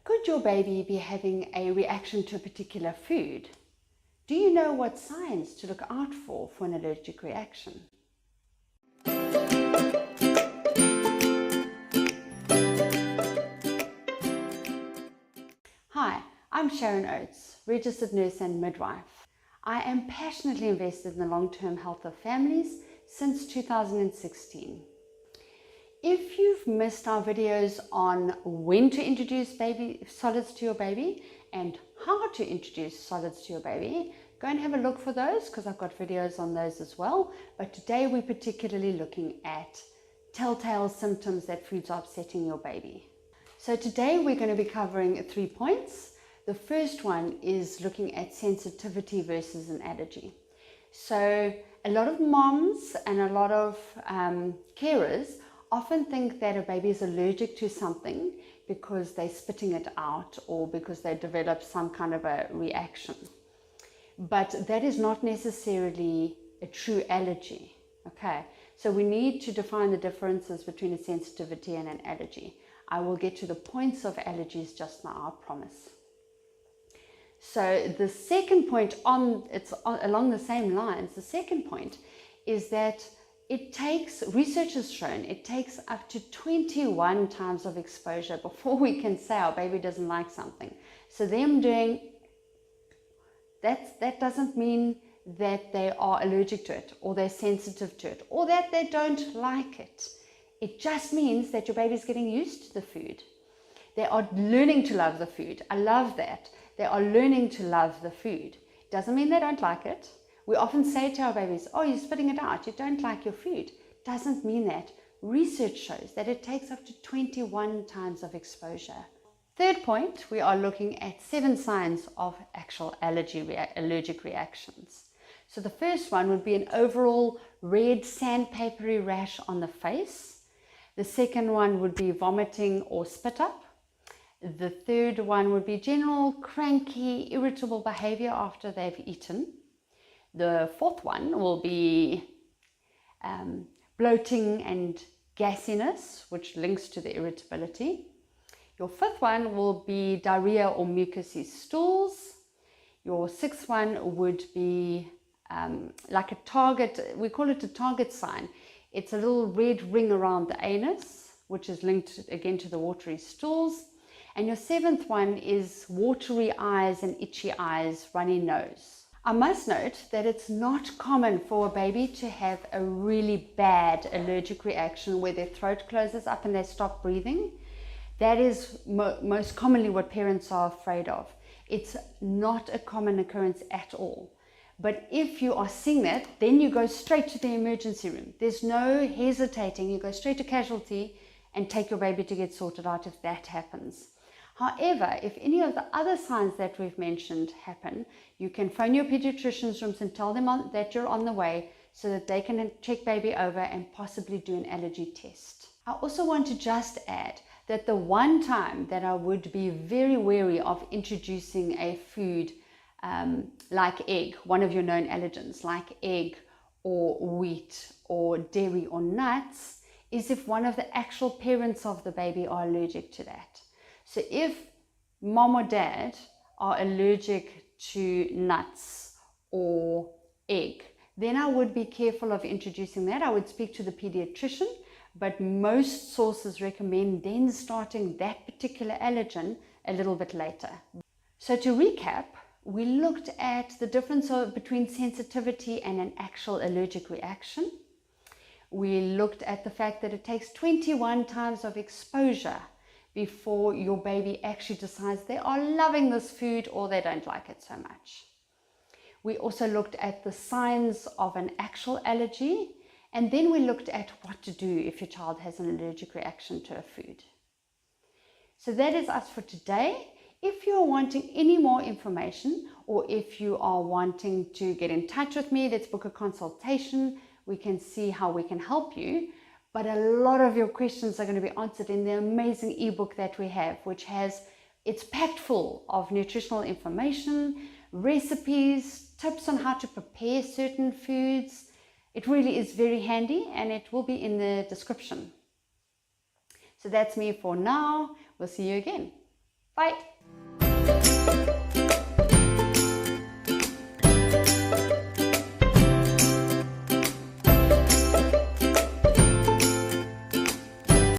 Could your baby be having a reaction to a particular food? Do you know what signs to look out for an allergic reaction? Hi, I'm Sharon Oates, registered nurse and midwife. I am passionately invested in the long-term health of families since 2016. If you've missed our videos on when to introduce baby solids to your baby and how to introduce solids to your baby, go and have a look for those because I've got videos on those as well. But today we're particularly looking at telltale symptoms that foods are upsetting your baby. So today we're going to be covering 3 points. The first one is looking at sensitivity versus an allergy. So a lot of moms and a lot of carers often think that a baby is allergic to something because they're spitting it out or because they develop some kind of a reaction. But that is not necessarily a true allergy. Okay, so we need to define the differences between a sensitivity and an allergy. I will get to the points of allergies just now, I promise. So the second point, along the same lines, the second point is that research has shown it takes up to 21 times of exposure before we can say our baby doesn't like something. So them doing that doesn't mean that they are allergic to it or they're sensitive to it or that they don't like it. It just means that your baby's getting used to the food. They are learning to love the food. I love that. They are learning to love the food. Doesn't mean they don't like it. We often say to our babies, oh, you're spitting it out, you don't like your food. Doesn't mean that. Research shows that it takes up to 21 times of exposure. Third point, we are looking at 7 signs of actual allergic reactions. So the first one would be an overall red sandpapery rash on the face. The second one would be vomiting or spit up. The third one would be general cranky, irritable behavior after they've eaten. The fourth one will be bloating and gassiness, which links to the irritability. Your fifth one will be diarrhea or mucousy stools. Your sixth one would be like a target, we call it a target sign. It's a little red ring around the anus, which is linked again to the watery stools. And your seventh one is watery eyes and itchy eyes, runny nose. I must note that it's not common for a baby to have a really bad allergic reaction where their throat closes up and they stop breathing. That is most commonly what parents are afraid of. It's not a common occurrence at all. But if you are seeing that, then you go straight to the emergency room. There's no hesitating. You go straight to casualty and take your baby to get sorted out if that happens. However, if any of the other signs that we've mentioned happen, you can phone your pediatrician's rooms and tell them that you're on the way so that they can check baby over and possibly do an allergy test. I also want to just add that the one time that I would be very wary of introducing a food like egg, one of your known allergens, like egg or wheat or dairy or nuts, is if one of the actual parents of the baby are allergic to that. So if mom or dad are allergic to nuts or egg, then I would be careful of introducing that. I would speak to the pediatrician, but most sources recommend then starting that particular allergen a little bit later. So to recap, we looked at the difference between sensitivity and an actual allergic reaction. We looked at the fact that it takes 21 times of exposure before your baby actually decides they are loving this food or they don't like it so much. We also looked at the signs of an actual allergy, and then we looked at what to do if your child has an allergic reaction to a food. So that is us for today. If you're wanting any more information or if you are wanting to get in touch with me, let's book a consultation. We can see how we can help you. But a lot of your questions are going to be answered in the amazing ebook that we have, which it's packed full of nutritional information, recipes, tips on how to prepare certain foods. It really is very handy and it will be in the description. So that's me for now. We'll see you again. Bye.